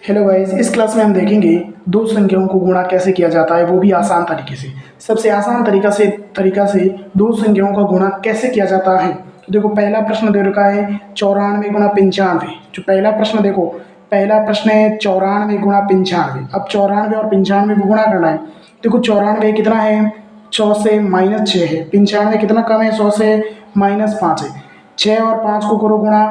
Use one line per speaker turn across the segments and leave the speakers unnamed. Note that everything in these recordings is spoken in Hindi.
हेलो गाइस, इस क्लास में हम देखेंगे दो संख्याओं को गुणा कैसे किया जाता है, वो भी आसान तरीके से। सबसे आसान तरीका से दो संख्याओं का गुणा कैसे किया जाता है। तो देखो, पहला प्रश्न दे रखा है 94 गुणा 95। जो पहला प्रश्न देखो, पहला प्रश्न है 94 गुणा 95। अब 94 और 95 को गुणा करना है। देखो 94 कितना है, 100 से -6 है। 95 कितना कम है, 100 से -5 है। 6 और 5 को करो गुणा,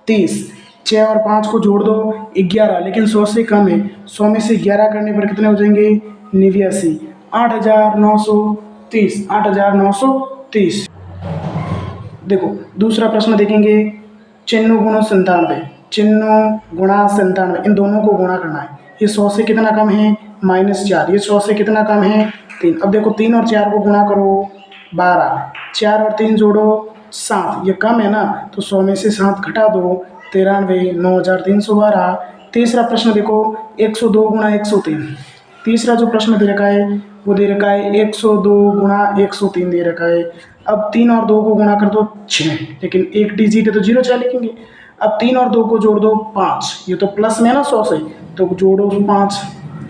30। 6 और 5 को जोड़ दो 11, लेकिन 100 से कम है। 100 में से 11 करने पर कितने हो जाएंगे, 89। 8930, 8930। देखो दूसरा प्रश्न देखेंगे, 96 गुणा 97। 96 गुणा 97, इन दोनों को गुणा करना है। ये 100 से कितना कम है, -4। ये 100 से कितना कम है, 3। अब देखो 3 और 4 को गुणा करो, 12। 4 और 3 जोड़ो, 7। ये कम है ना, तो 100 में से 7 घटा दो, 93, 9312। तीसरा प्रश्न देखो, 102 गुणा 103। तीसरा जो प्रश्न दे रखा है वो दे रखा है 102 गुणा 103 दे रखा है। अब 3 और 2 को गुणा कर दो 6, लेकिन एक डिजिट है तो 0 6 लिखेंगे। अब 3 और 2 को जोड़ दो 5, ये तो प्लस में है ना 100 से, तो जोड़ो 5,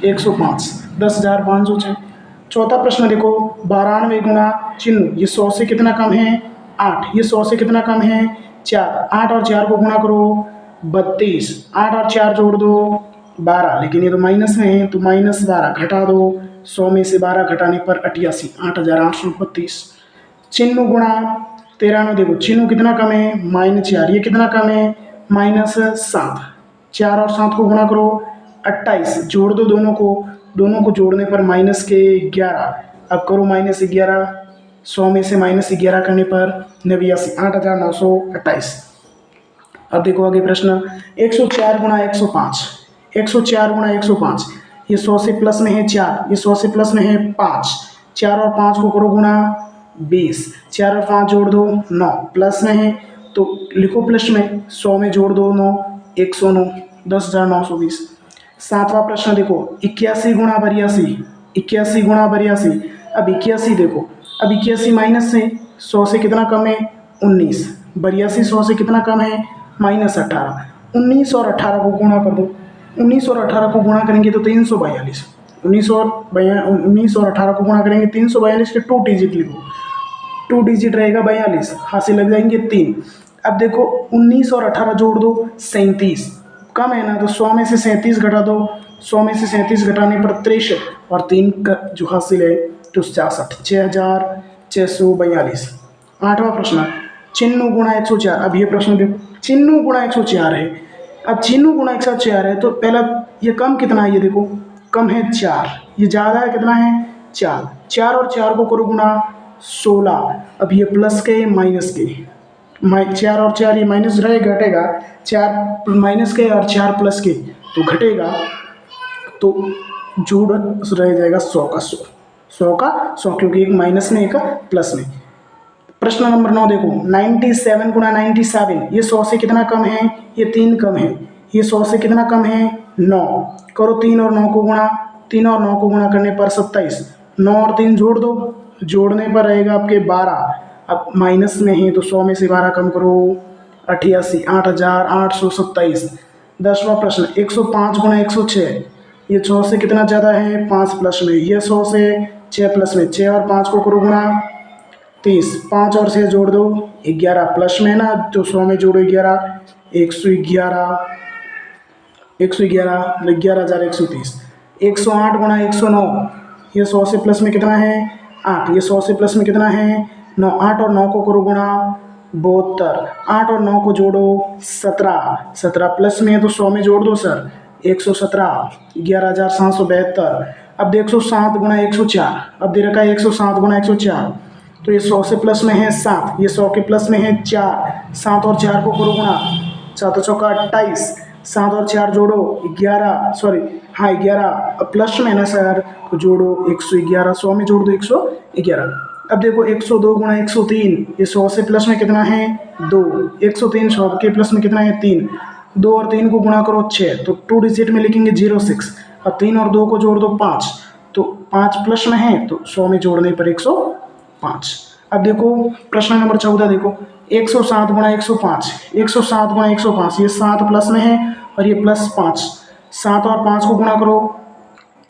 105, 10,506। चौथा प्रश्न देखो, 92 गुणा 96। ये 100 से कितना कम है, 8। ये 100 से कितना कम है, 4। 8 और 4 को गुणा करो, 32। 8 और 4 जोड़ दो, 12, लेकिन ये तो माइनस में है, तो -12 घटा दो। 100 में से 12 घटाने पर 88, 8832। 96 गुणा 93 देखो, 96 कितना कम है, -4। ये कितना कम है, -7। 4 और 7 को गुणा करो, 28। जोड़ दो दोनों को जोड़ने पर -11। अब करो -11। 100 में से -11 करने पर 89, 8928। अब देखो आगे प्रश्न, 104 गुणा 105। 104 गुणा 105, ये 100 से प्लस में है 4। ये 100 से प्लस में है 5। 4 और 5 को करो गुणा, 20। 4 और 5 जोड़ दो, 9। प्लस में है तो लिखो प्लस में, 100 में जोड़ दो 9, 109, 10,920। सातवां प्रश्न देखो, 81 गुणा 82। 81 गुणा 82। अब 81 देखो, अब 81 माइनस है, 100 से कितना कम है, 19। 82 100 से कितना कम है, -18। 19 और 18 को गुणा कर दो। 19 और 18 को गुणा करेंगे तो 342। 19 और 18 को गुणा करेंगे 342 के 2 डिजिट लिखो, 2 डिजिट रहेगा 42, हाथ से लग जाएंगे 3। अब देखो 19 और 18 जोड़ दो, 37। कम है ना, तो 100 में से 37 घटा दो। 100 में से 37 घटाने पर 63, और 3 का जो हासिल है तो 66, 6642। आठवां प्रश्न, 96 गुणा 104। अब ये प्रश्न देखो, 96 गुणा 104 है। अब 96 गुणा 104 है, तो पहला ये कम कितना है, ये देखो कम है 4। ये ज़्यादा है कितना है, 4। 4 और 4 को करो गुणा, 16। अब ये प्लस के माइनस के, 4 और 4 ये माइनस रहे, घटेगा। 4 माइनस के और 4 प्लस के तो घटेगा, तो जोड़ रह जाएगा 100 का 100, 100 का 100, क्योंकि एक माइनस में एक प्लस में। प्रश्न नंबर 9 देखो, 97 गुणा 97। ये 100 से कितना कम है, ये 3 कम है। ये 100 से कितना कम है, 9। करो 3 और 9 को गुणा, 3 और 9 को गुणा करने पर 27। 9 और 3 जोड़ दो, जोड़ने पर रहेगा आपके 12। अब माइनस में है तो 100 में से 12 कम करो, 88, 8827। 10वां प्रश्न, 105 गुणा 106। ये 100 से कितना ज़्यादा है, 5 प्लस में। ये 100 से 6 प्लस में, 6 और 5 को करो गुणा, 30। 5 और 6 जोड़ दो, 11। प्लस में ना, तो 100 में जोड़ो 11, 111, 111, 11,130। 108 गुणा 109। ये 100 से प्लस में कितना है, 8। ये 100 से प्लस में कितना है, 9। 8 और 9 को करो गुणा, 72। 8 और 9 को जोड़ो, 17। 17 प्लस में है तो 100 में जोड़ दो सर, 117, 11,772। अब देखो 107 गुणा 104। अब दे रखा है 107 गुणा 104, तो ये 100 से प्लस में है 7। ये 100 के प्लस में है 4। 7 और 4 को करो गुणा, 7 चौका 28। 7 और 4 जोड़ो, 11, सॉरी हाँ 11। अब प्लस में है ना सर, तो जोड़ो 111। 100 में जोड़ दो 111। अब देखो 102 गुणा 103। ये 100 से प्लस में कितना है, 2। 103 100 के प्लस में कितना है, 3। 2 और 3 को गुणा करो 6, तो 2 डिजिट में लिखेंगे 06। अब 3 और 2 को जोड़ दो 5, तो 5 प्लस में है, तो 100 में जोड़ने पर 105। अब देखो प्रश्न नंबर 14 देखो, 107 गुणा 105। 107 गुणा 105, ये 7 प्लस में है और ये +5। 7 और 5 को गुणा करो,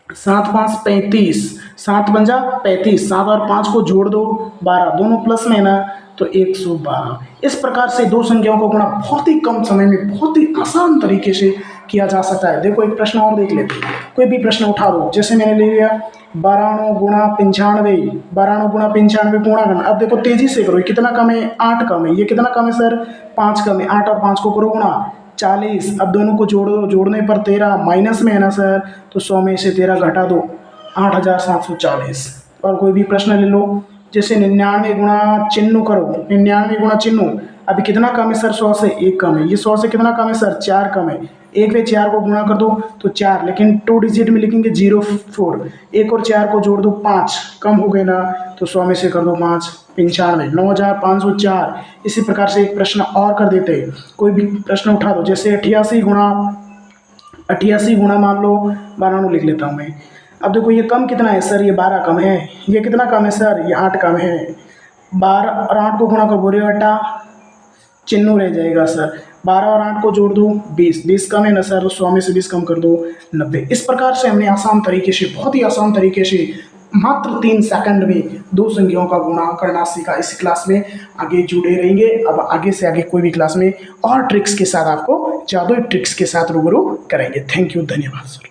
7 5 35, 7 पंजा 35, 7 और 5 को जोड़ दो 12, दोनों प्लस में है ना, तो 112। इस प्रकार से दो संख्याओं को गुणा बहुत ही कम समय में बहुत ही आसान तरीके से किया जा सकता है। देखो एक प्रश्न और देख लेते हैं, कोई भी प्रश्न उठा दो, जैसे मैंने ले लिया 92 गुणा 95, 92 गुणा 95 गुणा करना। अब देखो तेजी से करो, ये कितना कम है, 8 कम है, ये कितना कम है सर, 5 कम है, 8 और 5 को करो गुणा 40। अब दोनों को जोड़ दो, जोड़ने पर 13 माइनस में है ना सर, तो 100 में से 13 घटा दो, 8740। और कोई भी प्रश्न ले लो, जैसे 99 गुणा चिन्ह करो, 99 गुणा चिन्ह, अभी कितना कम है सर, 100 से 1 कम है, ये 100 से कितना कम है सर, 4 कम है, 1 पे 4 को गुणा कर दो तो 4, लेकिन 2 डिजिट में लिखेंगे 04, 1 और 4 को जोड़ दो 5, कम हो गए ना, तो 100 में से कर दो 5, 95, 9504। इसी प्रकार से एक प्रश्न और कर देते हैं, कोई भी प्रश्न उठा दो, जैसे 88 गुणा मान लो 92 लिख लेता हूँ मैं। अब देखो ये कम कितना है सर, ये 12 कम है, ये कितना कम है सर, ये 8 कम है, 12 और 8 को गुणा कर, बोरे अट्ठा चिन्ह रह जाएगा सर, 12 और 8 को जोड़ दो 20, 20 कम है ना सर, तो 100 में से 20 कम कर दो 90। इस प्रकार से हमने आसान तरीके से, बहुत ही आसान तरीके से मात्र 3 सेकंड में दो संख्याओं का गुणा करना सीखा। इस क्लास में आगे जुड़े रहेंगे, अब आगे से आगे कोई भी क्लास में और ट्रिक्स के साथ आपको जादुई ट्रिक्स के साथ रूबरू करेंगे। थैंक यू, धन्यवाद सर।